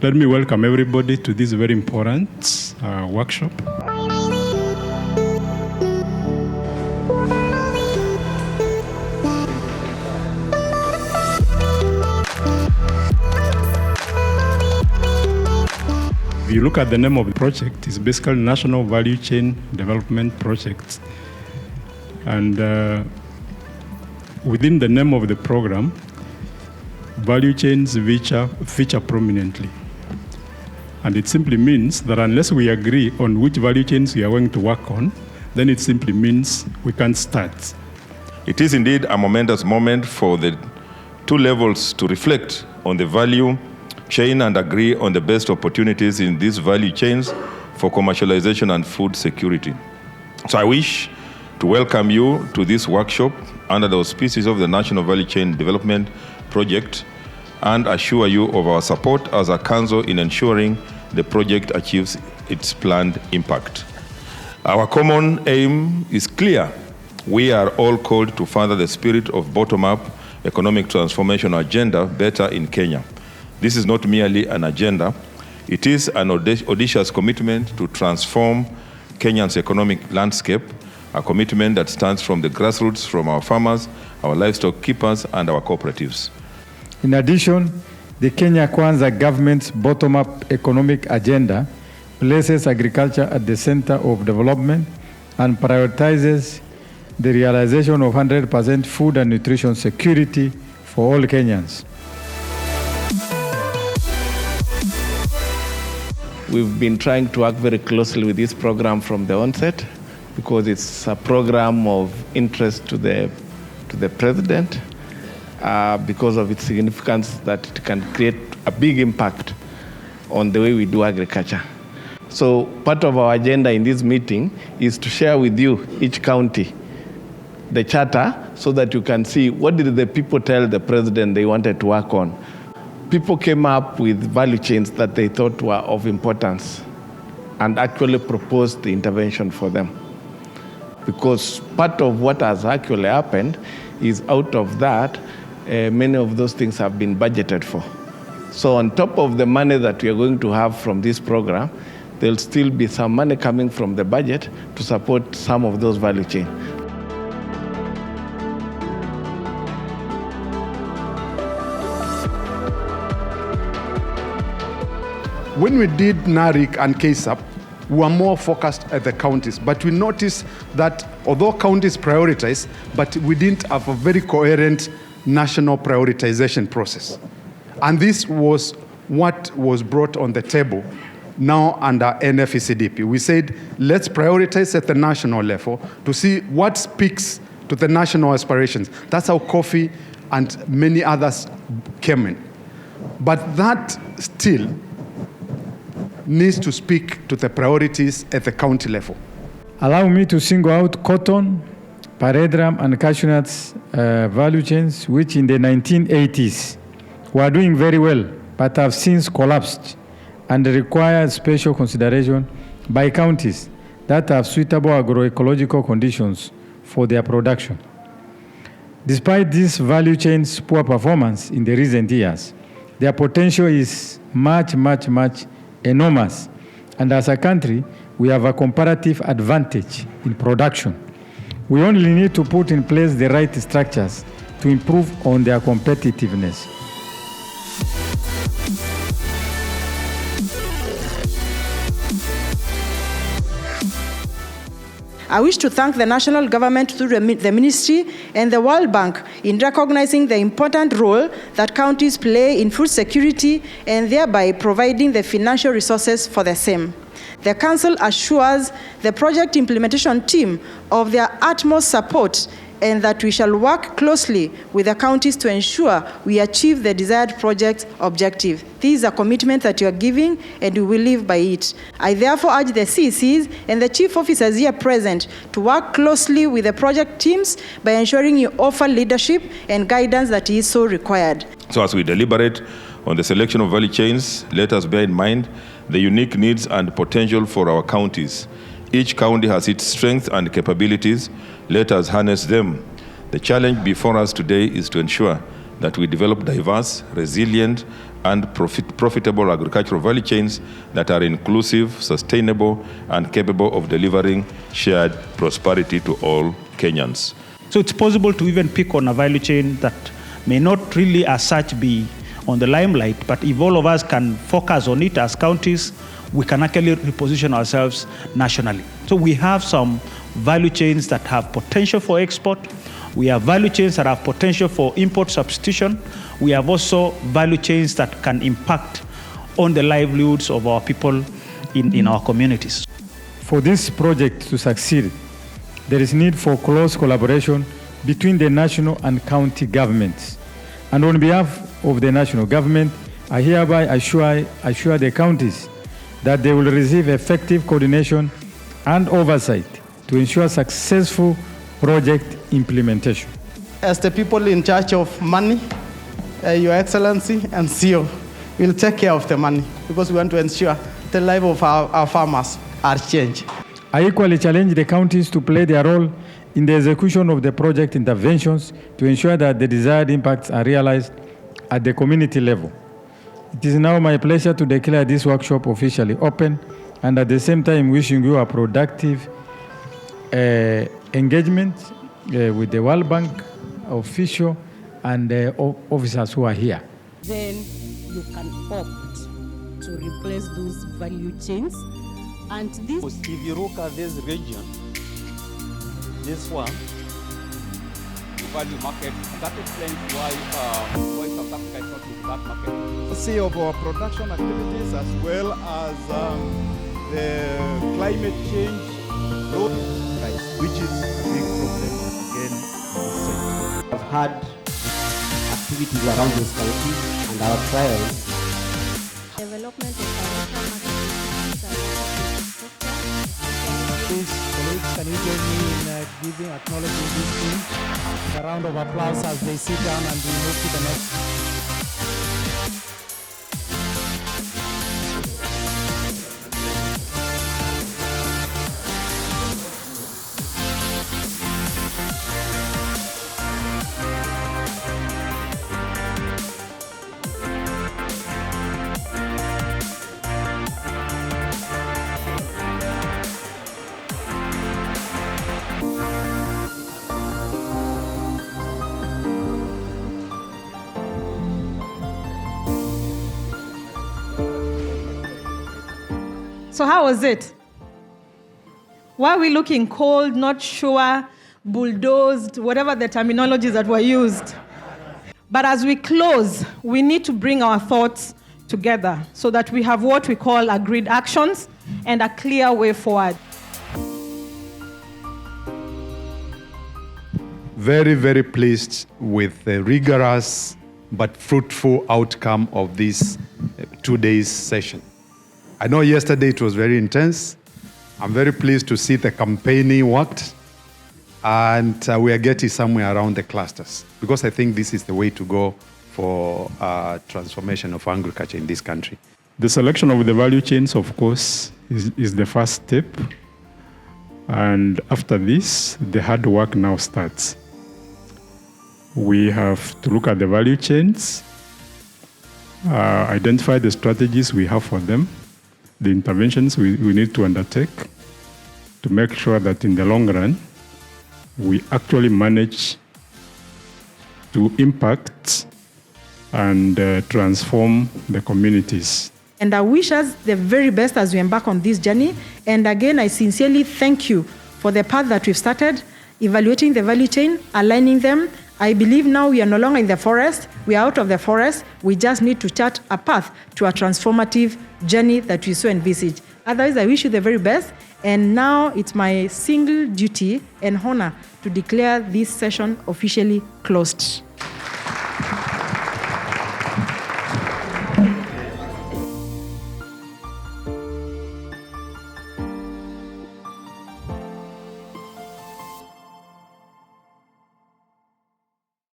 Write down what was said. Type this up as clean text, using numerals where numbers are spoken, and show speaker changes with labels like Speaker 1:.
Speaker 1: Let me welcome everybody to this very important workshop. If you look at the name of the project, it's basically National Value Chain Development Project. And within the name of the program, value chains feature prominently. And it simply means that unless we agree on which value chains we are going to work on, then it simply means we can't start.
Speaker 2: It is indeed a momentous moment for the two levels to reflect on the value chain and agree on the best opportunities in these value chains for commercialization and food security. So I wish to welcome you to this workshop under the auspices of the National Value Chain Development Project and assure you of our support as a council in ensuring the project achieves its planned impact. Our common aim is clear. We are all called to further the spirit of bottom-up economic transformation agenda better in Kenya. This is not merely an agenda, it is an audacious commitment to transform Kenya's economic landscape, a commitment that stands from the grassroots, from our farmers, our livestock keepers, and our cooperatives.
Speaker 3: In addition, the Kenya Kwanza government's bottom-up economic agenda places agriculture at the center of development and prioritizes the realization of 100% food and nutrition security for all Kenyans.
Speaker 4: We've been trying to work very closely with this program from the onset because it's a program of interest to the president. Because of its significance that it can create a big impact on the way we do agriculture. So part of our agenda in this meeting is to share with you, each county, the charter so that you can see what did the people tell the president they wanted to work on. People came up with value chains that they thought were of importance and actually proposed the intervention for them. Because part of what has actually happened is out of that, many of those things have been budgeted for. So on top of the money that we are going to have from this program, there'll still be some money coming from the budget to support some of those value chains.
Speaker 5: When we did NARIC and KSAP, we were more focused at the counties, but we noticed that although counties prioritize, but we didn't have a very coherent national prioritization process. And this was what was brought on the table now under NFCDP. We said, let's prioritize at the national level to see what speaks to the national aspirations. That's how coffee and many others came in. But that still needs to speak to the priorities at the county level.
Speaker 3: Allow me to single out cotton, paredram, and cashew nuts value chains, which in the 1980s were doing very well, but have since collapsed and require special consideration by counties that have suitable agroecological conditions for their production. Despite this value chain's poor performance in the recent years, their potential is much enormous. And as a country, we have a comparative advantage in production. We only need to put in place the right structures to improve on their competitiveness.
Speaker 6: I wish to thank the national government through the ministry and the World Bank in recognizing the important role that counties play in food security and thereby providing the financial resources for the same. The Council assures the project implementation team of their utmost support and that we shall work closely with the counties to ensure we achieve the desired project objective. This is a commitment that you are giving and we will live by it. I therefore urge the CECs and the chief officers here present to work closely with the project teams by ensuring you offer leadership and guidance that is so required.
Speaker 2: So as we deliberate on the selection of value chains, let us bear in mind the unique needs and potential for our counties. Each county has its strengths and capabilities. Let us harness them. The challenge before us today is to ensure that we develop diverse, resilient, and profitable agricultural value chains that are inclusive, sustainable, and capable of delivering shared prosperity to all Kenyans.
Speaker 7: So it's possible to even pick on a value chain that may not really as such be on the limelight, but if all of us can focus on it as counties, we can actually reposition ourselves nationally. So we have some value chains that have potential for export. We have value chains that have potential for import substitution. We have also value chains that can impact on the livelihoods of our people in our communities.
Speaker 3: For this project to succeed, there is need for close collaboration between the national and county governments. And on behalf of the national government, I hereby assure the counties that they will receive effective coordination and oversight to ensure successful project implementation.
Speaker 8: As the people in charge of money, Your Excellency and CEO will take care of the money because we want to ensure the life of our farmers are changed.
Speaker 3: I equally challenge the counties to play their role in the execution of the project interventions to ensure that the desired impacts are realized at the community level. It is now my pleasure to declare this workshop officially open and at the same time wishing you a productive engagement with the World Bank official and officers who are here.
Speaker 9: Then you can opt to replace those value chains. And this,
Speaker 10: if you look at this region, this one, the value market, that explains why South Africa is not in that market.
Speaker 11: See of our production activities as well as the climate change, which is a big problem again.
Speaker 12: We've had activities around this country and our trials.
Speaker 9: Development of financial market.
Speaker 13: Please, colleagues, can you join me in acknowledging this team? A round of applause as they sit down and we move to the next.
Speaker 6: So how was it? Were we looking cold, not sure, bulldozed, whatever the terminologies that were used? But as we close, we need to bring our thoughts together so that we have what we call agreed actions and a clear way forward.
Speaker 5: Very, very pleased with the rigorous but fruitful outcome of this 2 days session. I know yesterday it was very intense. I'm very pleased to see the campaigning worked and we are getting somewhere around the clusters because I think this is the way to go for transformation of agriculture in this country.
Speaker 1: The selection of the value chains, of course, is the first step. And after this, the hard work now starts. We have to look at the value chains, identify the strategies we have for them, the interventions we need to undertake to make sure that in the long run, we actually manage to impact and transform the communities.
Speaker 6: And I wish us the very best as we embark on this journey. And again, I sincerely thank you for the path that we've started, evaluating the value chain, aligning them. I believe now we are no longer in the forest. We are out of the forest. We just need to chart a path to a transformative journey that we so envisage. Otherwise, I wish you the very best. And now it's my single duty and honor to declare this session officially closed.